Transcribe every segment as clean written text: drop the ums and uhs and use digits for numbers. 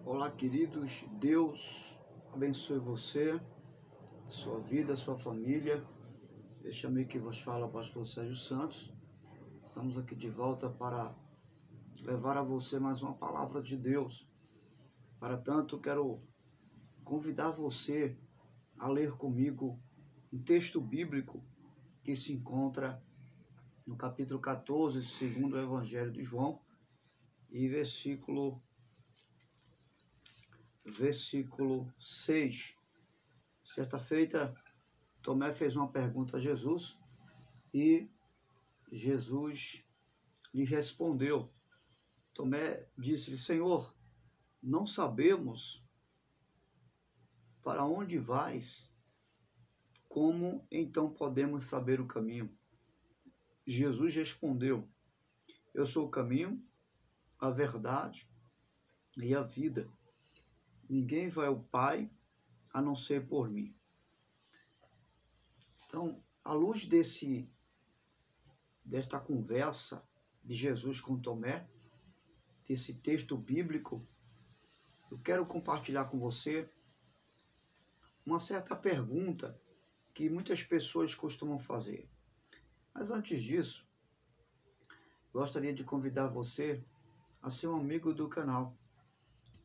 Olá, queridos. Deus abençoe você, sua vida, sua família. Deixa-me que vos fala, pastor Sérgio Santos. Estamos aqui de volta para levar a você mais uma palavra de Deus. Para tanto, quero convidar você a ler comigo um texto bíblico que se encontra no capítulo 14, segundo o Evangelho de João, e versículo 6. Certa feita, Tomé fez uma pergunta a Jesus e Jesus lhe respondeu. Tomé disse-lhe: Senhor, não sabemos para onde vais, como então podemos saber o caminho? Jesus respondeu: Eu sou o caminho, a verdade e a vida. Ninguém vai ao Pai a não ser por mim. Então, à luz desta conversa de Jesus com Tomé, desse texto bíblico, eu quero compartilhar com você uma certa pergunta que muitas pessoas costumam fazer. Mas antes disso, gostaria de convidar você a ser um amigo do canal.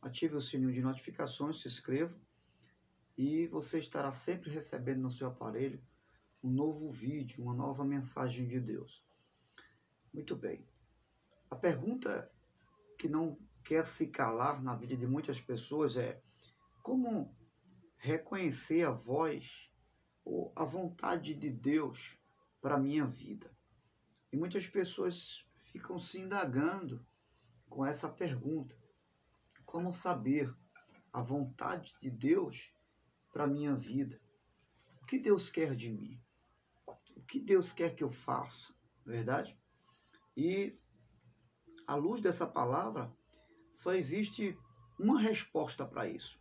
Ative o sininho de notificações, se inscreva e você estará sempre recebendo no seu aparelho um novo vídeo, uma nova mensagem de Deus. Muito bem. A pergunta que não quer se calar na vida de muitas pessoas é: como reconhecer a voz ou a vontade de Deus para a minha vida? E muitas pessoas ficam se indagando com essa pergunta. Como saber a vontade de Deus para a minha vida? O que Deus quer de mim? O que Deus quer que eu faça? Verdade? E, à luz dessa palavra, só existe uma resposta para isso.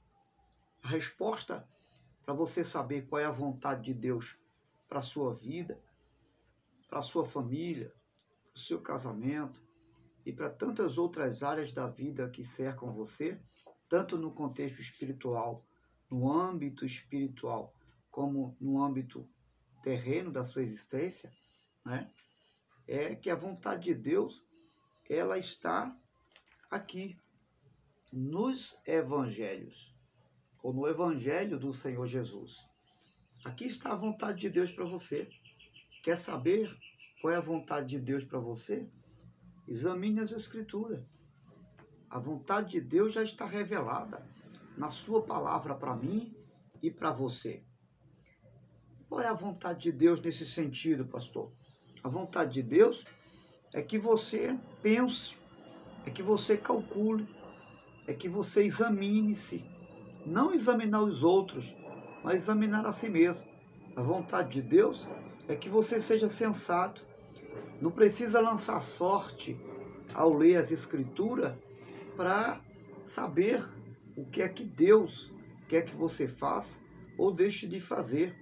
A resposta para você saber qual é a vontade de Deus para a sua vida, para a sua família, para o seu casamento e para tantas outras áreas da vida que cercam você, tanto no contexto espiritual, no âmbito espiritual, como no âmbito terreno da sua existência, né? É que a vontade de Deus, ela está aqui, nos evangelhos, ou no evangelho do Senhor Jesus. Aqui está a vontade de Deus para você. Quer saber qual é a vontade de Deus para você? Examine as Escrituras. A vontade de Deus já está revelada na sua palavra para mim e para você. Qual é a vontade de Deus nesse sentido, pastor? A vontade de Deus é que você pense, é que você calcule, é que você examine-se. Não examinar os outros, mas examinar a si mesmo. A vontade de Deus é que você seja sensato. Não precisa lançar sorte ao ler as Escrituras para saber o que é que Deus quer que você faça ou deixe de fazer.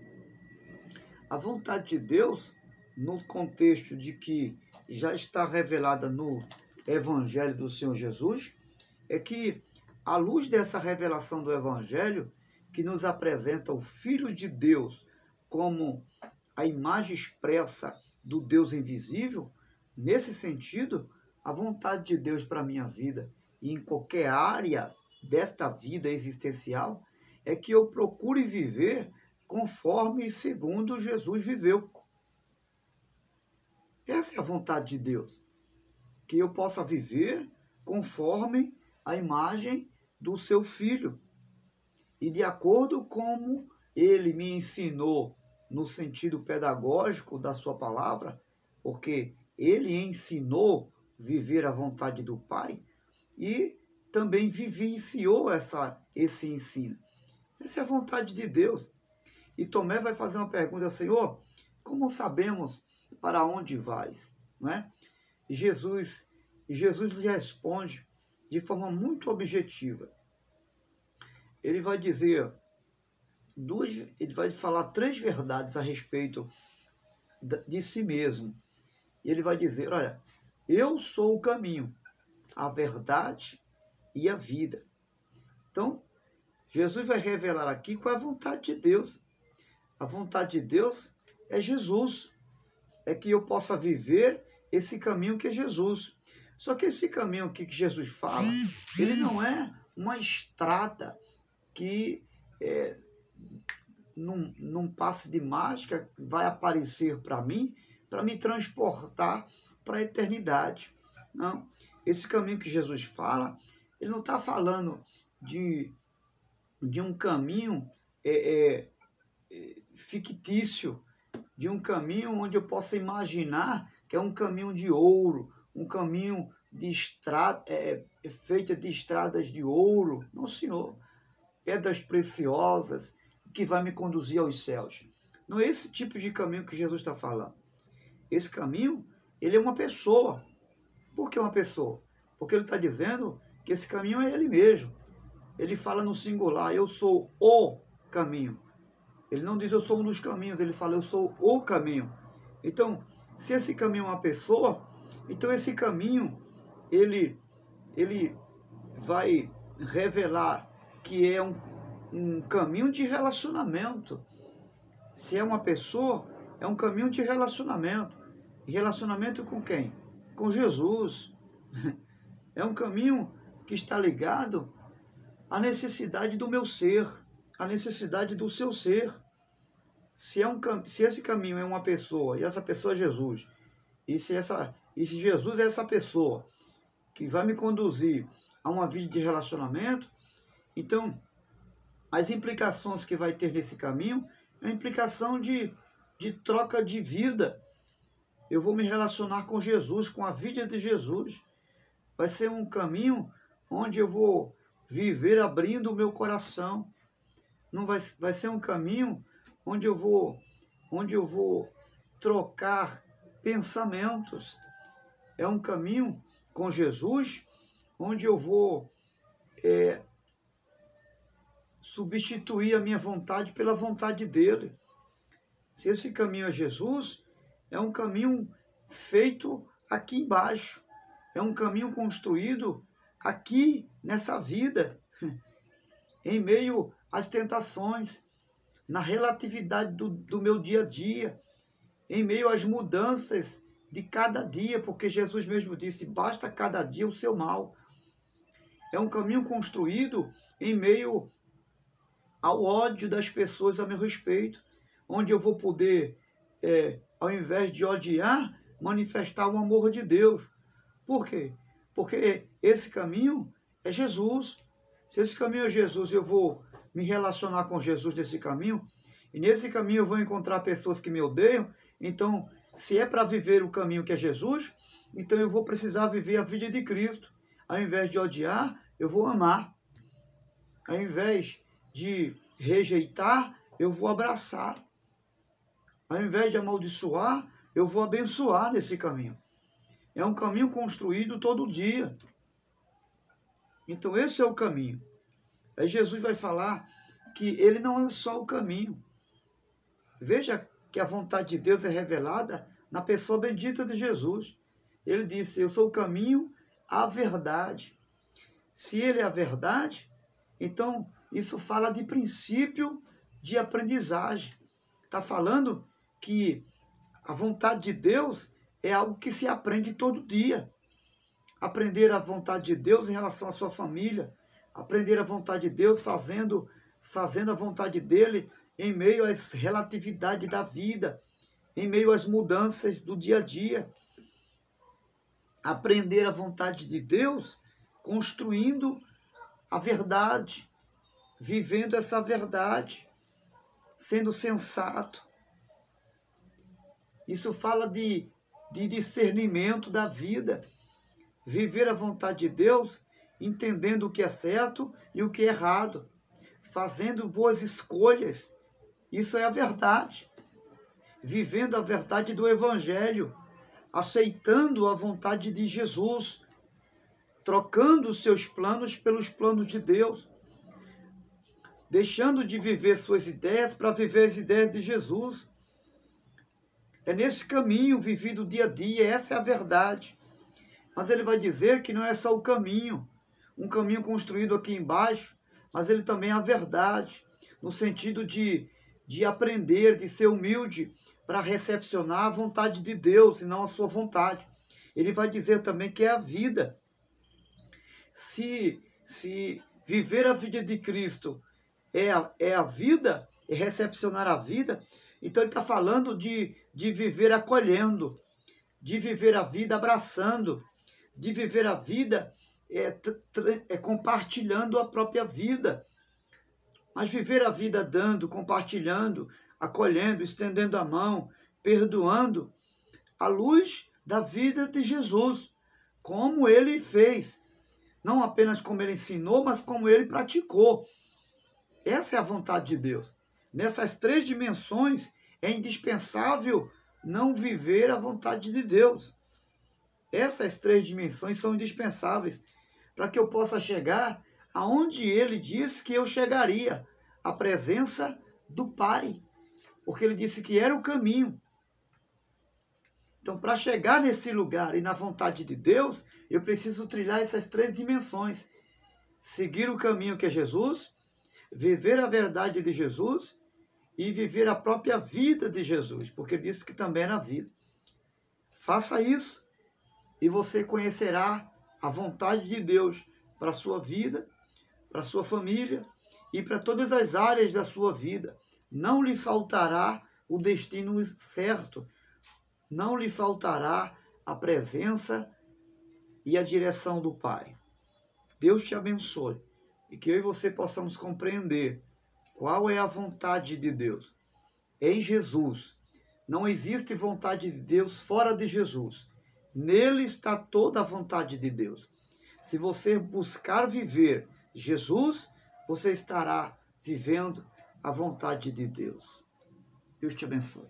A vontade de Deus, no contexto de que já está revelada no Evangelho do Senhor Jesus, é que, à luz dessa revelação do Evangelho, que nos apresenta o Filho de Deus como a imagem expressa do Deus invisível, nesse sentido, a vontade de Deus para a minha vida e em qualquer área desta vida existencial é que eu procure viver conforme e segundo Jesus viveu. Essa é a vontade de Deus, que eu possa viver conforme a imagem do seu Filho e de acordo com ele me ensinou no sentido pedagógico da sua palavra, porque ele ensinou viver a vontade do Pai e também vivenciou esse ensino. Essa é a vontade de Deus. E Tomé vai fazer uma pergunta: Senhor, como sabemos para onde vais? Não é? E Jesus lhe responde de forma muito objetiva. Ele vai dizer ele vai falar 3 verdades a respeito de si mesmo. E ele vai dizer: olha, eu sou o caminho, a verdade e a vida. Então, Jesus vai revelar aqui qual é a vontade de Deus. A vontade de Deus é Jesus. É que eu possa viver esse caminho que é Jesus. Só que esse caminho aqui que Jesus fala, ele não é uma estrada que num passe de mágica vai aparecer para mim, para me transportar para a eternidade. Não. Esse caminho que Jesus fala, ele não está falando de um caminho fictício, de um caminho onde eu possa imaginar que é um caminho de ouro, um caminho de estrada, feita de estradas de ouro. Não, senhor. Pedras preciosas que vai me conduzir aos céus. Não é esse tipo de caminho que Jesus está falando. Esse caminho, ele é uma pessoa. Por que uma pessoa? Porque ele está dizendo que esse caminho é ele mesmo. Ele fala no singular, eu sou o caminho. Ele não diz eu sou um dos caminhos, ele fala eu sou o caminho. Então, se esse caminho é uma pessoa, então esse caminho, ele vai revelar que é um caminho de relacionamento. Se é uma pessoa, é um caminho de relacionamento. E relacionamento com quem? Com Jesus. É um caminho que está ligado à necessidade do meu ser, à necessidade do seu ser. Se esse caminho é uma pessoa, e essa pessoa é Jesus, e se Jesus é essa pessoa que vai me conduzir a uma vida de relacionamento, então as implicações que vai ter nesse caminho é a implicação de troca de vida. Eu vou me relacionar com Jesus, com a vida de Jesus. Vai ser um caminho onde eu vou viver abrindo o meu coração. Não vai ser um caminho onde eu vou trocar pensamentos. É um caminho com Jesus onde eu vou substituir a minha vontade pela vontade dele. Se esse caminho é Jesus, é um caminho feito aqui embaixo. É um caminho construído aqui nessa vida, em meio às tentações, na relatividade do meu dia a dia, em meio às mudanças de cada dia, porque Jesus mesmo disse, basta cada dia o seu mal. É um caminho construído em meio ao ódio das pessoas a meu respeito, onde eu vou poder, ao invés de odiar, manifestar o amor de Deus. Por quê? Porque esse caminho é Jesus. Se esse caminho é Jesus, eu vou me relacionar com Jesus nesse caminho, e nesse caminho eu vou encontrar pessoas que me odeiam. Então, se é para viver o caminho que é Jesus, então eu vou precisar viver a vida de Cristo. Ao invés de odiar, eu vou amar. Ao invés de rejeitar, eu vou abraçar. Ao invés de amaldiçoar, eu vou abençoar nesse caminho. É um caminho construído todo dia. Então esse é o caminho. Aí Jesus vai falar que ele não é só o caminho. Veja que a vontade de Deus é revelada na pessoa bendita de Jesus. Ele disse, eu sou o caminho, a verdade. Se ele é a verdade, então isso fala de princípio de aprendizagem. Está falando que a vontade de Deus é algo que se aprende todo dia. Aprender a vontade de Deus em relação à sua família. Aprender a vontade de Deus fazendo a vontade dele em meio às relatividades da vida, em meio às mudanças do dia a dia. Aprender a vontade de Deus construindo a verdade, vivendo essa verdade, sendo sensato. Isso fala de discernimento da vida. Viver a vontade de Deus, entendendo o que é certo e o que é errado. Fazendo boas escolhas. Isso é a verdade. Vivendo a verdade do Evangelho. Aceitando a vontade de Jesus. Trocando os seus planos pelos planos de Deus. Deixando de viver suas ideias para viver as ideias de Jesus. É nesse caminho vivido dia a dia, essa é a verdade. Mas ele vai dizer que não é só o caminho, um caminho construído aqui embaixo, mas ele também é a verdade, no sentido de aprender, de ser humilde para recepcionar a vontade de Deus e não a sua vontade. Ele vai dizer também que é a vida. Se viver a vida de Cristo é a vida, é recepcionar a vida, então ele está falando de viver acolhendo, de viver a vida abraçando, de viver a vida compartilhando a própria vida. Mas viver a vida dando, compartilhando, acolhendo, estendendo a mão, perdoando, à luz da vida de Jesus, como ele fez. Não apenas como ele ensinou, mas como ele praticou. Essa é a vontade de Deus. Nessas 3 dimensões é indispensável não viver a vontade de Deus. Essas 3 dimensões são indispensáveis para que eu possa chegar aonde ele disse que eu chegaria, a presença do Pai. Porque ele disse que era o caminho. Então, para chegar nesse lugar e na vontade de Deus, eu preciso trilhar essas 3 dimensões. Seguir o caminho que é Jesus, viver a verdade de Jesus e viver a própria vida de Jesus, porque ele disse que também era a vida. Faça isso e você conhecerá a vontade de Deus para a sua vida, para a sua família e para todas as áreas da sua vida. Não lhe faltará o destino certo, não lhe faltará a presença e a direção do Pai. Deus te abençoe e que eu e você possamos compreender qual é a vontade de Deus em Jesus. Não existe vontade de Deus fora de Jesus. Nele está toda a vontade de Deus. Se você buscar viver Jesus, você estará vivendo a vontade de Deus. Deus te abençoe.